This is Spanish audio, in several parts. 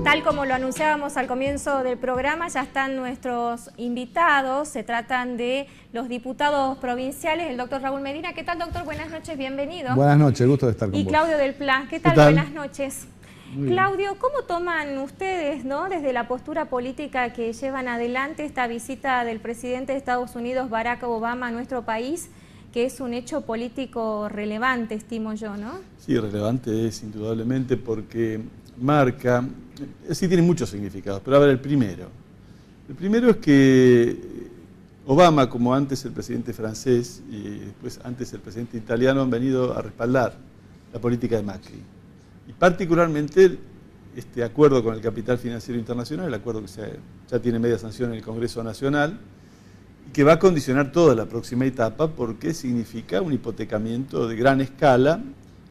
Tal como lo anunciábamos al comienzo del programa, ya están nuestros invitados. Se tratan de los diputados provinciales, el doctor Raúl Medina. ¿Qué tal, doctor? Buenas noches, bienvenido. Buenas noches, gusto de estar con vos. Y Claudio del Pla. ¿Qué tal? Buenas noches. Claudio, ¿cómo toman ustedes, desde la postura política que llevan adelante esta visita del presidente de Estados Unidos, Barack Obama, a nuestro país, que es un hecho político relevante, estimo yo, ¿no? Sí, relevante es indudablemente porque marca, sí tiene muchos significados, pero a ver, el primero es que Obama, como antes el presidente francés y después antes el presidente italiano, han venido a respaldar la política de Macri. Y particularmente este acuerdo con el capital financiero internacional, el acuerdo que ya tiene media sanción en el Congreso Nacional, y que va a condicionar toda la próxima etapa porque significa un hipotecamiento de gran escala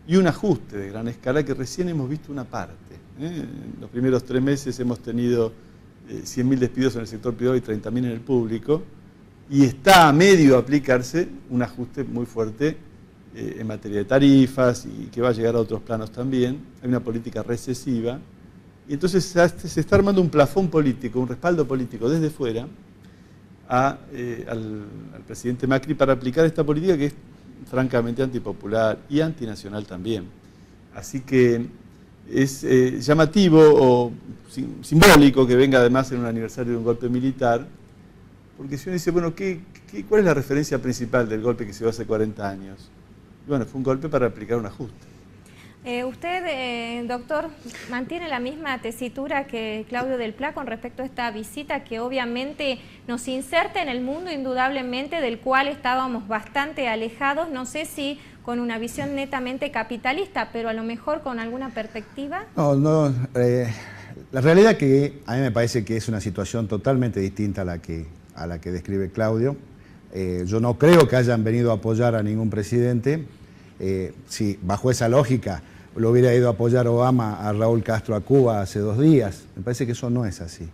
y un ajuste de gran escala que recién hemos visto una parte. En los primeros 3 meses hemos tenido 100.000 despidos en el sector privado y 30.000 en el público, y está a medio aplicarse un ajuste muy fuerte en materia de tarifas y que va a llegar a otros planos también. Hay una política recesiva y entonces se está armando un plafón político, un respaldo político desde fuera al presidente Macri para aplicar esta política que es francamente antipopular y antinacional también. Así que es llamativo o simbólico que venga además en un aniversario de un golpe militar, porque si uno dice, bueno, ¿cuál es la referencia principal del golpe que se dio hace 40 años? Y bueno, fue un golpe para aplicar un ajuste. Usted, doctor, mantiene la misma tesitura que Claudio del Pla con respecto a esta visita que obviamente nos inserta en el mundo indudablemente del cual estábamos bastante alejados, no sé si con una visión netamente capitalista, pero a lo mejor con alguna perspectiva. No, la realidad que a mí me parece que es una situación totalmente distinta a la que describe Claudio. Yo no creo que hayan venido a apoyar a ningún presidente. Si bajo esa lógica lo hubiera ido a apoyar Obama a Raúl Castro a Cuba hace 2 días, me parece que eso no es así.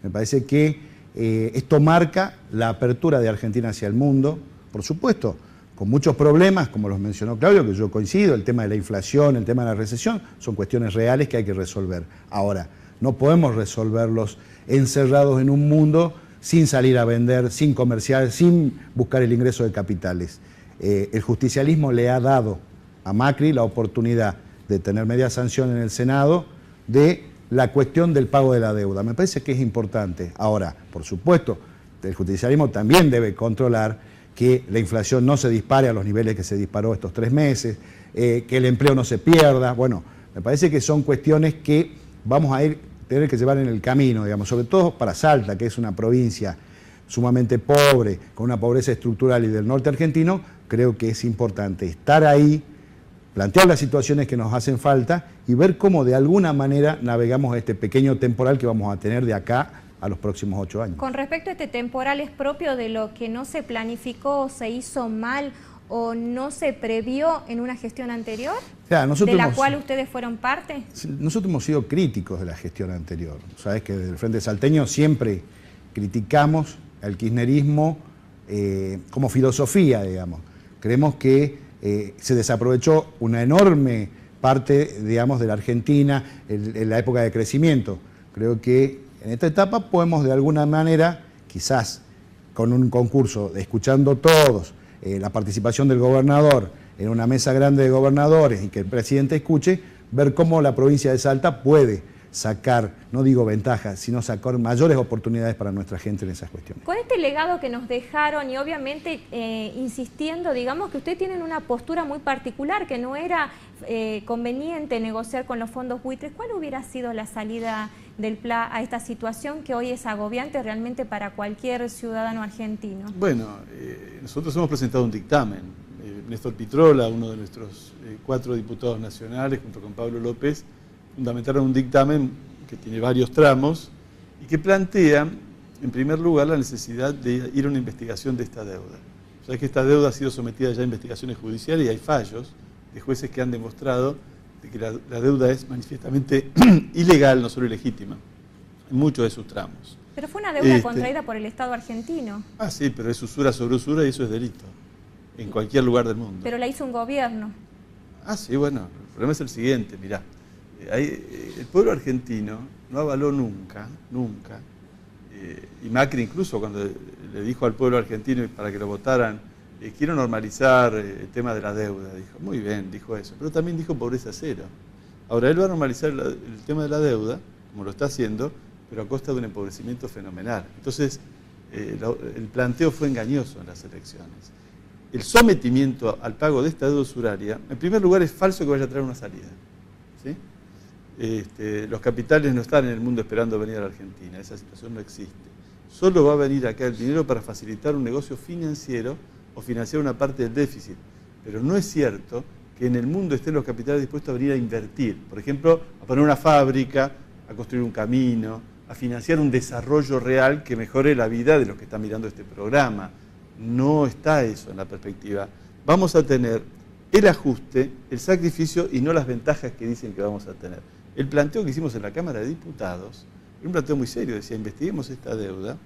Me parece que esto marca la apertura de Argentina hacia el mundo, por supuesto, con muchos problemas, como los mencionó Claudio, que yo coincido, el tema de la inflación, el tema de la recesión, son cuestiones reales que hay que resolver. Ahora, no podemos resolverlos encerrados en un mundo sin salir a vender, sin comerciar, sin buscar el ingreso de capitales. El justicialismo le ha dado a Macri la oportunidad de tener media sanción en el Senado de la cuestión del pago de la deuda. Me parece que es importante. Ahora, por supuesto, el justicialismo también debe controlar que la inflación no se dispare a los niveles que se disparó estos 3 meses, que el empleo no se pierda. Bueno, me parece que son cuestiones que vamos a tener que llevar en el camino, digamos, sobre todo para Salta, que es una provincia sumamente pobre, con una pobreza estructural y del norte argentino. Creo que es importante estar ahí, plantear las situaciones que nos hacen falta y ver cómo de alguna manera navegamos este pequeño temporal que vamos a tener de acá a los próximos 8 años. Con respecto a este temporal, ¿es propio de lo que no se planificó, se hizo mal o no se previó en una gestión anterior? O sea, ¿de la cual ustedes fueron parte? Nosotros hemos sido críticos de la gestión anterior. Sabes que desde el Frente Salteño siempre criticamos al kirchnerismo como filosofía, digamos. Creemos que se desaprovechó una enorme parte, digamos, de la Argentina en la época de crecimiento. Creo que en esta etapa podemos de alguna manera, quizás con un concurso, escuchando todos, la participación del gobernador en una mesa grande de gobernadores y que el presidente escuche, ver cómo la provincia de Salta puede sacar, no digo ventajas, sino sacar mayores oportunidades para nuestra gente en esas cuestiones. Con este legado que nos dejaron y obviamente insistiendo, digamos que ustedes tienen una postura muy particular, que no era conveniente negociar con los fondos buitres. ¿Cuál hubiera sido la salida del Pla a esta situación que hoy es agobiante realmente para cualquier ciudadano argentino? Bueno, nosotros hemos presentado un dictamen. Néstor Pitrola, uno de nuestros 4 diputados nacionales, junto con Pablo López, fundamentaron un dictamen que tiene varios tramos y que plantea, en primer lugar, la necesidad de ir a una investigación de esta deuda. Ya que esta deuda ha sido sometida ya a investigaciones judiciales y hay fallos de jueces que han demostrado de que la deuda es manifiestamente ilegal, no solo ilegítima, en muchos de sus tramos. Pero fue una deuda contraída por el Estado argentino. Ah, sí, pero es usura sobre usura y eso es delito, en cualquier lugar del mundo. Pero la hizo un gobierno. Ah, sí, bueno, el problema es el siguiente, mirá. El pueblo argentino no avaló nunca, y Macri incluso cuando le dijo al pueblo argentino para que lo votaran, quiero normalizar el tema de la deuda, dijo, muy bien, dijo eso, pero también dijo pobreza cero. Ahora él va a normalizar el tema de la deuda, como lo está haciendo, pero a costa de un empobrecimiento fenomenal. Entonces, el planteo fue engañoso en las elecciones. El sometimiento al pago de esta deuda usuraria, en primer lugar, es falso que vaya a traer una salida, ¿sí? Los capitales no están en el mundo esperando venir a la Argentina, esa situación no existe. Solo va a venir acá el dinero para facilitar un negocio financiero o financiar una parte del déficit. Pero no es cierto que en el mundo estén los capitales dispuestos a venir a invertir. Por ejemplo, a poner una fábrica, a construir un camino, a financiar un desarrollo real que mejore la vida de los que están mirando este programa. No está eso en la perspectiva. Vamos a tener el ajuste, el sacrificio y no las ventajas que dicen que vamos a tener. El planteo que hicimos en la Cámara de Diputados era un planteo muy serio, decía, investiguemos esta deuda,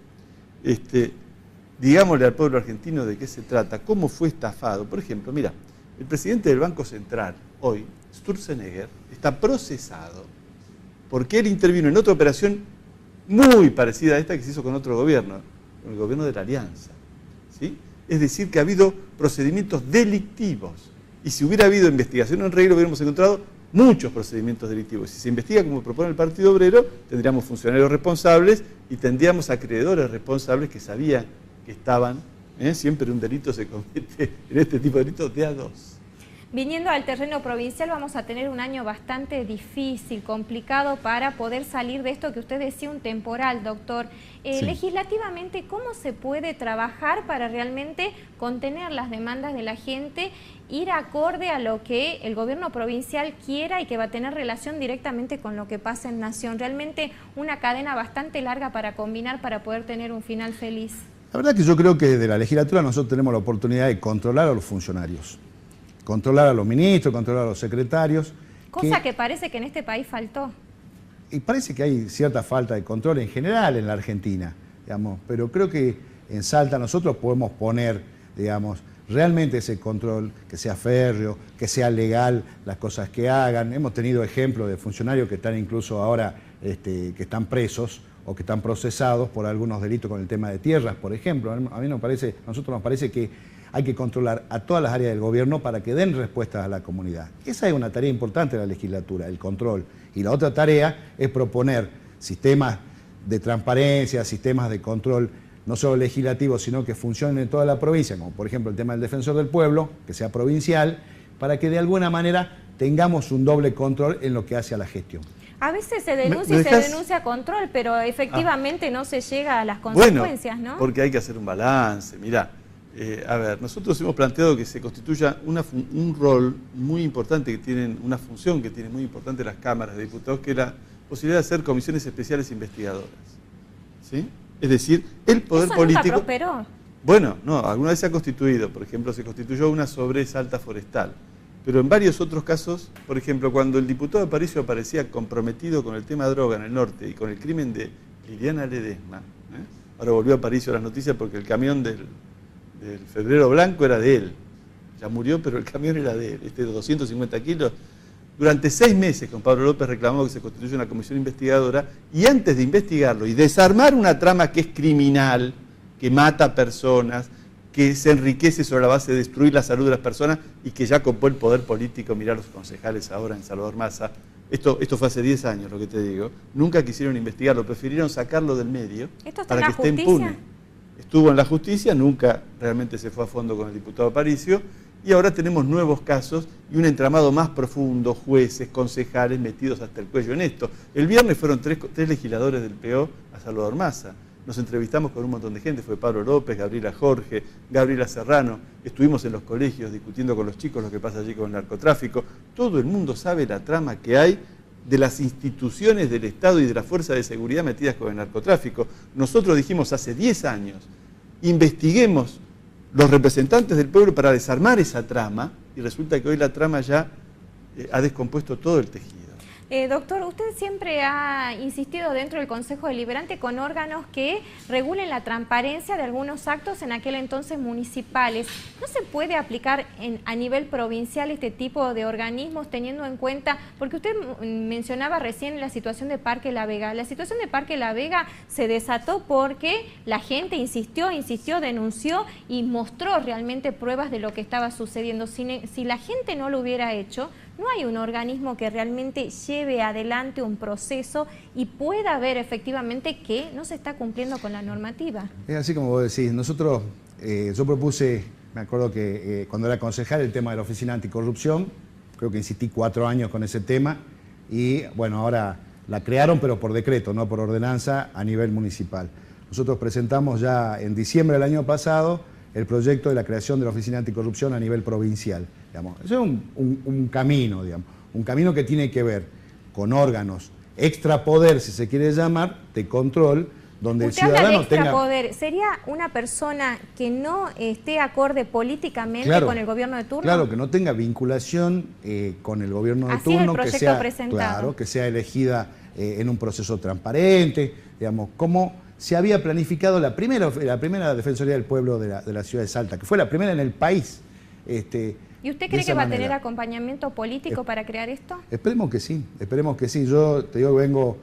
digámosle al pueblo argentino de qué se trata, cómo fue estafado. Por ejemplo, mira, el presidente del Banco Central, hoy, Sturzenegger, está procesado porque él intervino en otra operación muy parecida a esta que se hizo con otro gobierno, con el gobierno de la Alianza, ¿sí? Es decir, que ha habido procedimientos delictivos. Y si hubiera habido investigación en regla, hubiéramos encontrado muchos procedimientos delictivos. Si se investiga como propone el Partido Obrero, tendríamos funcionarios responsables y tendríamos acreedores responsables que sabían que estaban, siempre un delito se comete en este tipo de delitos de a dos. Viniendo al terreno provincial vamos a tener un año bastante difícil, complicado para poder salir de esto que usted decía, un temporal, doctor. Sí. Legislativamente, ¿cómo se puede trabajar para realmente contener las demandas de la gente, ir acorde a lo que el gobierno provincial quiera y que va a tener relación directamente con lo que pasa en Nación? Realmente una cadena bastante larga para combinar para poder tener un final feliz. La verdad que yo creo que desde la legislatura nosotros tenemos la oportunidad de controlar a los funcionarios, controlar a los ministros, controlar a los secretarios. Cosa que parece que en este país faltó. Y parece que hay cierta falta de control en general en la Argentina, digamos, pero creo que en Salta nosotros podemos poner, digamos, realmente ese control, que sea férreo, que sea legal las cosas que hagan. Hemos tenido ejemplos de funcionarios que están incluso ahora, que están presos o que están procesados por algunos delitos con el tema de tierras, por ejemplo. A nosotros nos parece que hay que controlar a todas las áreas del gobierno para que den respuestas a la comunidad. Esa es una tarea importante de la legislatura, el control. Y la otra tarea es proponer sistemas de transparencia, sistemas de control, no solo legislativos, sino que funcionen en toda la provincia, como por ejemplo el tema del defensor del pueblo, que sea provincial, para que de alguna manera tengamos un doble control en lo que hace a la gestión. A veces se denuncia y se denuncia control, pero efectivamente no se llega a las consecuencias, ¿no? Porque hay que hacer un balance. Mirá, a ver, nosotros hemos planteado que se constituya un rol muy importante que tienen, una función que tienen muy importante las cámaras de diputados, que es la posibilidad de hacer comisiones especiales investigadoras, ¿sí? Es decir, el poder político... ¿Eso nunca prosperó? Bueno, no, alguna vez se ha constituido. Por ejemplo, se constituyó una sobre Salta Forestal. Pero en varios otros casos, por ejemplo, cuando el diputado Aparicio aparecía comprometido con el tema droga en el norte y con el crimen de Liliana Ledesma, ahora volvió Aparicio a las noticias porque el camión del Febrero Blanco era de él. Ya murió, pero el camión era de él, de 250 kilos. Durante 6 meses con Pablo López reclamó que se constituya una comisión investigadora y antes de investigarlo y desarmar una trama que es criminal, que mata personas, que se enriquece sobre la base de destruir la salud de las personas y que ya copó el poder político, mirá los concejales ahora en Salvador Massa, esto fue hace 10 años lo que te digo, nunca quisieron investigarlo, prefirieron sacarlo del medio para que esté impune. Estuvo en la justicia, nunca realmente se fue a fondo con el diputado Aparicio y ahora tenemos nuevos casos y un entramado más profundo, jueces, concejales metidos hasta el cuello en esto. El viernes fueron tres legisladores del PO a Salvador Massa. Nos entrevistamos con un montón de gente, fue Pablo López, Gabriela Jorge, Gabriela Serrano, estuvimos en los colegios discutiendo con los chicos lo que pasa allí con el narcotráfico. Todo el mundo sabe la trama que hay de las instituciones del Estado y de la Fuerza de Seguridad metidas con el narcotráfico. Nosotros dijimos hace 10 años, investiguemos los representantes del pueblo para desarmar esa trama y resulta que hoy la trama ya ha descompuesto todo el tejido. Doctor, usted siempre ha insistido dentro del Consejo Deliberante con órganos que regulen la transparencia de algunos actos en aquel entonces municipales. ¿No se puede aplicar a nivel provincial este tipo de organismos teniendo en cuenta, porque usted mencionaba recién la situación de Parque La Vega? La situación de Parque La Vega se desató porque la gente insistió, denunció y mostró realmente pruebas de lo que estaba sucediendo. Si la gente no lo hubiera hecho, no hay un organismo que realmente lleve adelante un proceso y pueda ver efectivamente que no se está cumpliendo con la normativa. Es así como vos decís. Nosotros, yo propuse, me acuerdo que cuando era concejal, el tema de la Oficina Anticorrupción, creo que insistí 4 años con ese tema y bueno, ahora la crearon pero por decreto, no por ordenanza a nivel municipal. Nosotros presentamos ya en diciembre del año pasado el proyecto de la creación de la Oficina Anticorrupción a nivel provincial. Digamos. Eso es un camino, digamos, un camino que tiene que ver con órganos extrapoder, si se quiere llamar, de control, donde usted el ciudadano habla de tenga... extrapoder. ¿Sería una persona que no esté acorde políticamente con el gobierno de turno? Claro, que no tenga vinculación con el gobierno de Así turno, es el proyecto que sea, presentado. claro, que sea elegida en un proceso transparente, digamos, como se había planificado la primera Defensoría del Pueblo de la ciudad de Salta, que fue la primera en el país. ¿Y usted cree que va a tener acompañamiento político para crear esto? Esperemos que sí, esperemos que sí. Yo te digo, vengo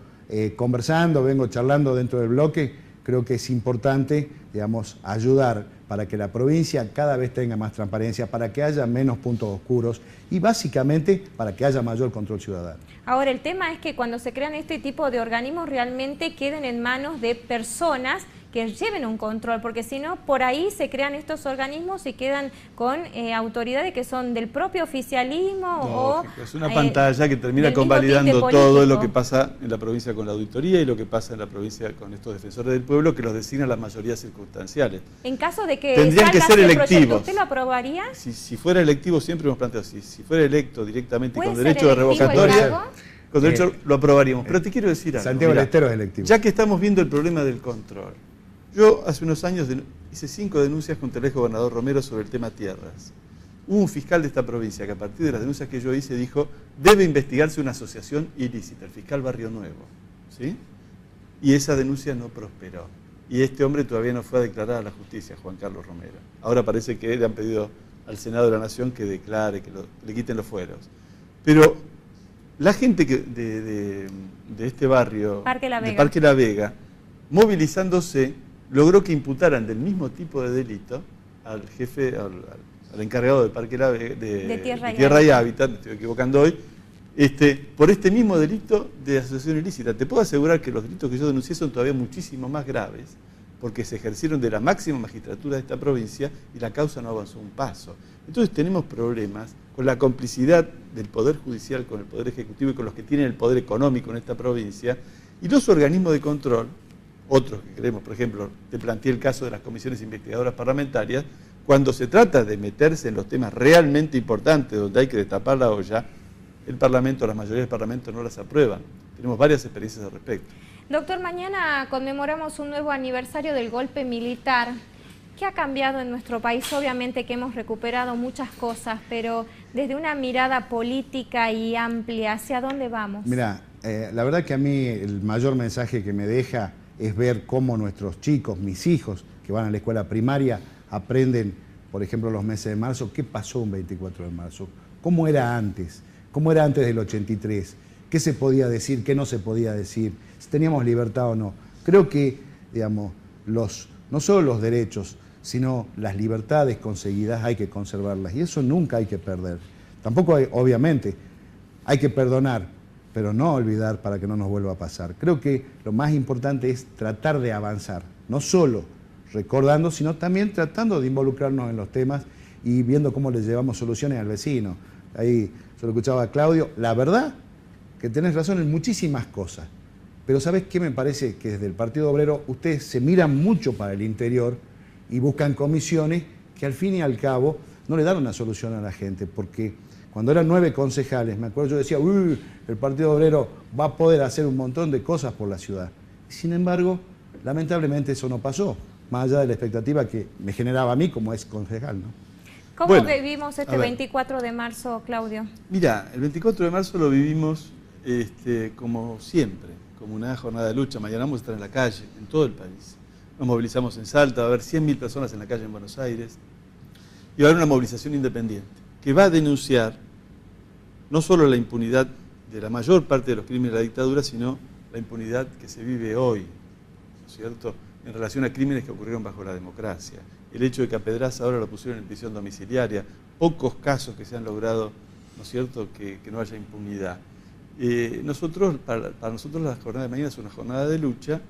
conversando, vengo charlando dentro del bloque. Creo que es importante, digamos, ayudar para que la provincia cada vez tenga más transparencia, para que haya menos puntos oscuros y básicamente para que haya mayor control ciudadano. Ahora, el tema es que cuando se crean este tipo de organismos realmente queden en manos de personas que lleven un control, porque si no, por ahí se crean estos organismos y quedan con autoridades que son del propio oficialismo. Lógico, es una pantalla que termina convalidando todo lo que pasa en la provincia con la auditoría y lo que pasa en la provincia con estos defensores del pueblo que los designan las mayorías circunstanciales. En caso de que tendrían que ser electivos. ¿Usted lo aprobaría? Si fuera electivo, siempre hemos planteado, si fuera electo directamente y con derecho de revocatoria, con derecho lo aprobaríamos. Pero te quiero decir algo. Santiago del Estero es electivo. Ya que estamos viendo el problema del control, yo hace unos años hice 5 denuncias contra el ex gobernador Romero sobre el tema tierras. Hubo un fiscal de esta provincia que a partir de las denuncias que yo hice dijo, debe investigarse una asociación ilícita, el fiscal Barrio Nuevo. ¿Sí? Y esa denuncia no prosperó. Y este hombre todavía no fue a declarar a la justicia, Juan Carlos Romero. Ahora parece que le han pedido al Senado de la Nación que declare, que le quiten los fueros. Pero la gente de este barrio, de Parque La Vega, movilizándose, logró que imputaran del mismo tipo de delito al jefe, al encargado de Parque La Vega, de Tierra y Hábitat, me estoy equivocando hoy, por este mismo delito de asociación ilícita. Te puedo asegurar que los delitos que yo denuncié son todavía muchísimo más graves, porque se ejercieron de la máxima magistratura de esta provincia y la causa no avanzó un paso. Entonces tenemos problemas con la complicidad del Poder Judicial, con el Poder Ejecutivo y con los que tienen el poder económico en esta provincia, y los organismos de control, otros que creemos, por ejemplo, te planteé el caso de las comisiones investigadoras parlamentarias, cuando se trata de meterse en los temas realmente importantes, donde hay que destapar la olla, el Parlamento, la mayoría del Parlamento no las aprueban. Tenemos varias experiencias al respecto. Doctor, mañana conmemoramos un nuevo aniversario del golpe militar. ¿Qué ha cambiado en nuestro país? Obviamente que hemos recuperado muchas cosas, pero desde una mirada política y amplia, ¿hacia dónde vamos? Mira, la verdad que a mí el mayor mensaje que me deja es ver cómo nuestros chicos, mis hijos, que van a la escuela primaria, aprenden, por ejemplo, los meses de marzo. ¿Qué pasó un 24 de marzo? ¿Cómo era antes? ¿Cómo era antes del 83? ¿Qué se podía decir? ¿Qué no se podía decir? Si teníamos libertad o no. Creo que, digamos, no solo los derechos, sino las libertades conseguidas hay que conservarlas. Y eso nunca hay que perder. Tampoco obviamente, hay que perdonar, pero no olvidar para que no nos vuelva a pasar. Creo que lo más importante es tratar de avanzar, no solo recordando, sino también tratando de involucrarnos en los temas y viendo cómo le llevamos soluciones al vecino. Ahí yo lo escuchaba a Claudio, la verdad que tenés razón en muchísimas cosas, pero ¿sabés qué me parece? Que desde el Partido Obrero ustedes se miran mucho para el interior y buscan comisiones que al fin y al cabo no le dan una solución a la gente, porque cuando eran 9 concejales, me acuerdo, yo decía, el Partido Obrero va a poder hacer un montón de cosas por la ciudad. Sin embargo, lamentablemente eso no pasó, más allá de la expectativa que me generaba a mí como ex concejal, ¿no? ¿Cómo vivimos este 24 de marzo, Claudio? Mira, el 24 de marzo lo vivimos como siempre, como una jornada de lucha. Mañana vamos a estar en la calle, en todo el país. Nos movilizamos en Salta, va a haber 100.000 personas en la calle en Buenos Aires. Y va a haber una movilización independiente que va a denunciar no solo la impunidad de la mayor parte de los crímenes de la dictadura, sino la impunidad que se vive hoy, ¿no es cierto?, en relación a crímenes que ocurrieron bajo la democracia. El hecho de que a Pedraza ahora lo pusieron en prisión domiciliaria, pocos casos que se han logrado, ¿no es cierto?, que no haya impunidad. Para nosotros la jornada de mañana es una jornada de lucha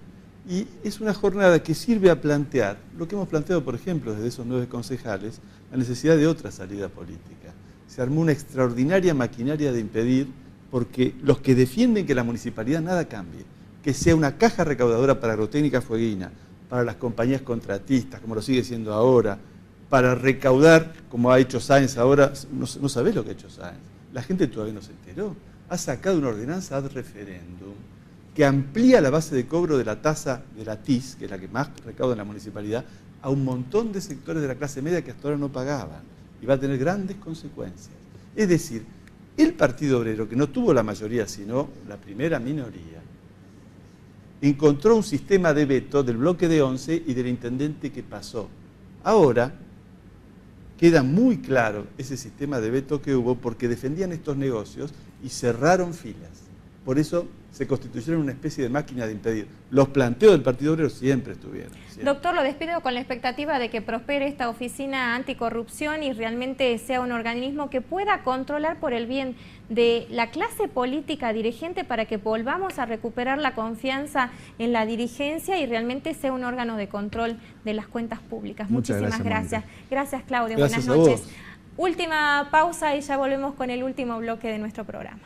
y es una jornada que sirve a plantear lo que hemos planteado, por ejemplo, desde esos 9 concejales, la necesidad de otra salida política. Se armó una extraordinaria maquinaria de impedir, porque los que defienden que la municipalidad nada cambie, que sea una caja recaudadora para agrotécnica fueguina, para las compañías contratistas, como lo sigue siendo ahora, para recaudar, como ha hecho Sáenz ahora, no sabés lo que ha hecho Sáenz, la gente todavía no se enteró, ha sacado una ordenanza ad referéndum que amplía la base de cobro de la tasa de la TIS, que es la que más recauda en la municipalidad, a un montón de sectores de la clase media que hasta ahora no pagaban, y va a tener grandes consecuencias. Es decir, el Partido Obrero, que no tuvo la mayoría, sino la primera minoría, encontró un sistema de veto del bloque de 11 y del intendente que pasó. Ahora queda muy claro ese sistema de veto que hubo porque defendían estos negocios y cerraron filas. Por eso se constituyeron una especie de máquina de impedir. Los planteos del Partido Obrero siempre estuvieron. Siempre. Doctor, lo despido con la expectativa de que prospere esta oficina anticorrupción y realmente sea un organismo que pueda controlar por el bien de la clase política dirigente para que volvamos a recuperar la confianza en la dirigencia y realmente sea un órgano de control de las cuentas públicas. Muchísimas gracias. Gracias, Claudio. Gracias Buenas noches. a vos. Última pausa y ya volvemos con el último bloque de nuestro programa.